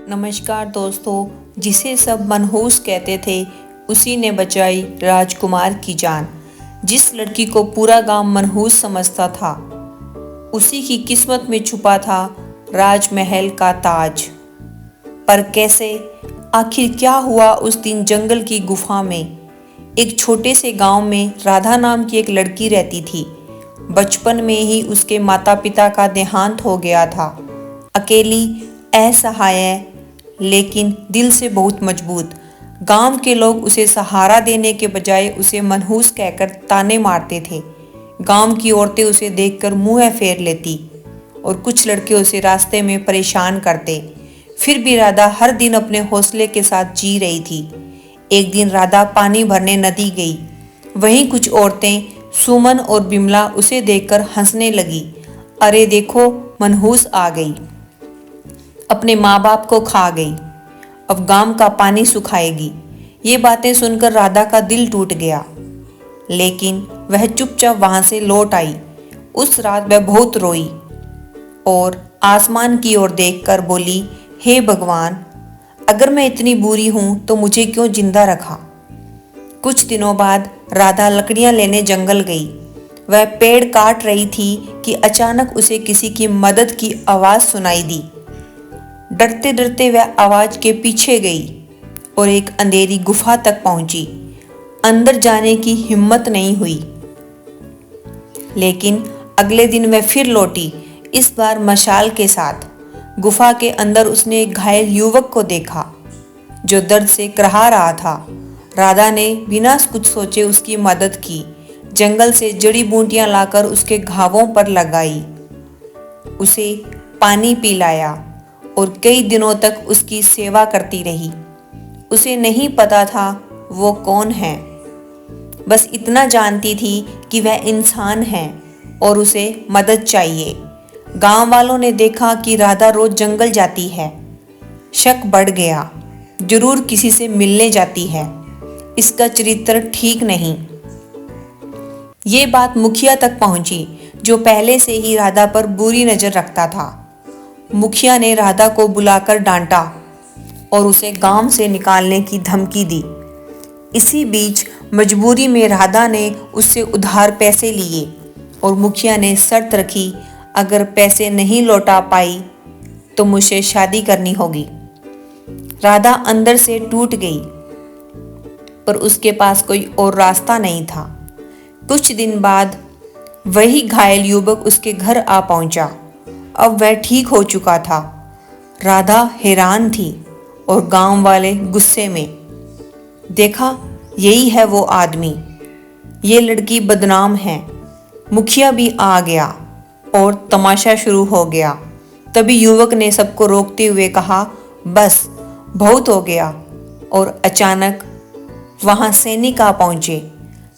नमस्कार दोस्तों। जिसे सब मनहूस कहते थे उसी ने बचाई राजकुमार की जान। जिस लड़की को पूरा गांव मनहूस समझता था उसी की किस्मत में छुपा था राजमहल का ताज। पर कैसे, आखिर क्या हुआ उस दिन जंगल की गुफा में? एक छोटे से गांव में राधा नाम की एक लड़की रहती थी। बचपन में ही उसके माता पिता का देहांत हो गया था। अकेली, असहाय, लेकिन दिल से बहुत मजबूत। गांव के लोग उसे सहारा देने के बजाय उसे मनहूस कहकर ताने मारते थे। गांव की औरतें उसे देखकर मुंह फेर लेती और कुछ लड़के उसे रास्ते में परेशान करते। फिर भी राधा हर दिन अपने हौसले के साथ जी रही थी। एक दिन राधा पानी भरने नदी गई। वहीं कुछ औरतें, सुमन और बिमला, उसे देखकर हंसने लगी। अरे देखो, मनहूस आ गई, अपने माँ बाप को खा गई, अब गांव का पानी सुखाएगी। ये बातें सुनकर राधा का दिल टूट गया, लेकिन वह चुपचाप वहां से लौट आई। उस रात वह बहुत रोई और आसमान की ओर देखकर बोली, हे भगवान, अगर मैं इतनी बुरी हूं तो मुझे क्यों जिंदा रखा। कुछ दिनों बाद राधा लकड़ियां लेने जंगल गई। वह पेड़ काट रही थी कि अचानक उसे किसी की मदद की आवाज सुनाई दी। डरते डरते वह आवाज के पीछे गई और एक अंधेरी गुफा तक पहुंची। अंदर जाने की हिम्मत नहीं हुई, लेकिन अगले दिन वह फिर लौटी, इस बार मशाल के साथ। गुफा के अंदर उसने एक घायल युवक को देखा जो दर्द से कराह रहा था। राधा ने बिना कुछ सोचे उसकी मदद की। जंगल से जड़ी बूटियां लाकर उसके घावों पर लगाई, उसे पानी पिलाया और कई दिनों तक उसकी सेवा करती रही। उसे नहीं पता था वो कौन है, बस इतना जानती थी कि वह इंसान है और उसे मदद चाहिए। गांव वालों ने देखा कि राधा रोज जंगल जाती है। शक बढ़ गया, जरूर किसी से मिलने जाती है, इसका चरित्र ठीक नहीं। ये बात मुखिया तक पहुंची, जो पहले से ही राधा पर बुरी नजर रखता था। मुखिया ने राधा को बुलाकर डांटा और उसे गांव से निकालने की धमकी दी। इसी बीच मजबूरी में राधा ने उससे उधार पैसे लिए और मुखिया ने शर्त रखी, अगर पैसे नहीं लौटा पाई तो मुझसे शादी करनी होगी। राधा अंदर से टूट गई, पर उसके पास कोई और रास्ता नहीं था। कुछ दिन बाद वही घायल युवक उसके घर आ पहुंचा। अब वह ठीक हो चुका था। राधा हैरान थी और गांव वाले गुस्से में। देखा, यही है वो आदमी, ये लड़की बदनाम है। मुखिया भी आ गया और तमाशा शुरू हो गया। तभी युवक ने सबको रोकते हुए कहा, बस बहुत हो गया। और अचानक वहां सैनिक आ पहुंचे।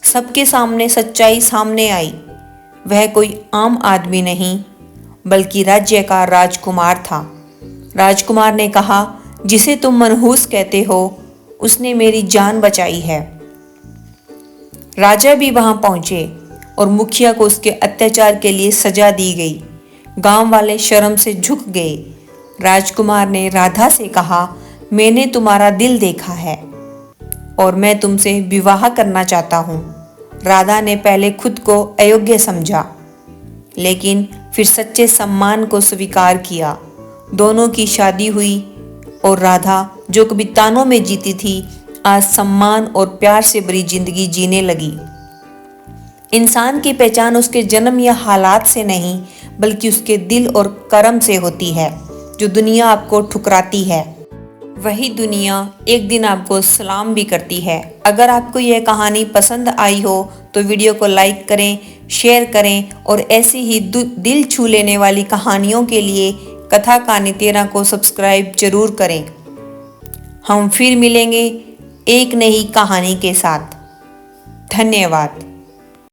सबके सामने सच्चाई सामने आई। वह कोई आम आदमी नहीं, बल्कि राज्य का राजकुमार था। राजकुमार ने कहा, जिसे तुम मनहूस कहते हो उसने मेरी जान बचाई है। राजा भी वहां पहुंचे और मुखिया को उसके अत्याचार के लिए सजा दी गई। गांव वाले शर्म से झुक गए। राजकुमार ने राधा से कहा, मैंने तुम्हारा दिल देखा है और मैं तुमसे विवाह करना चाहता हूँ। राधा ने पहले खुद को अयोग्य समझा, लेकिन फिर सच्चे सम्मान को स्वीकार किया। दोनों की शादी हुई और राधा, जो कभी तानों में जीती थी, आज सम्मान और प्यार से भरी जिंदगी जीने लगी। इंसान की पहचान उसके जन्म या हालात से नहीं, बल्कि उसके दिल और कर्म से होती है। जो दुनिया आपको ठुकराती है, वही दुनिया एक दिन आपको सलाम भी करती है। अगर आपको यह कहानी पसंद आई हो तो वीडियो को लाइक करें, शेयर करें और ऐसी ही दिल छू लेने वाली कहानियों के लिए कथा कहानी 13 को सब्सक्राइब जरूर करें। हम फिर मिलेंगे एक नई कहानी के साथ। धन्यवाद।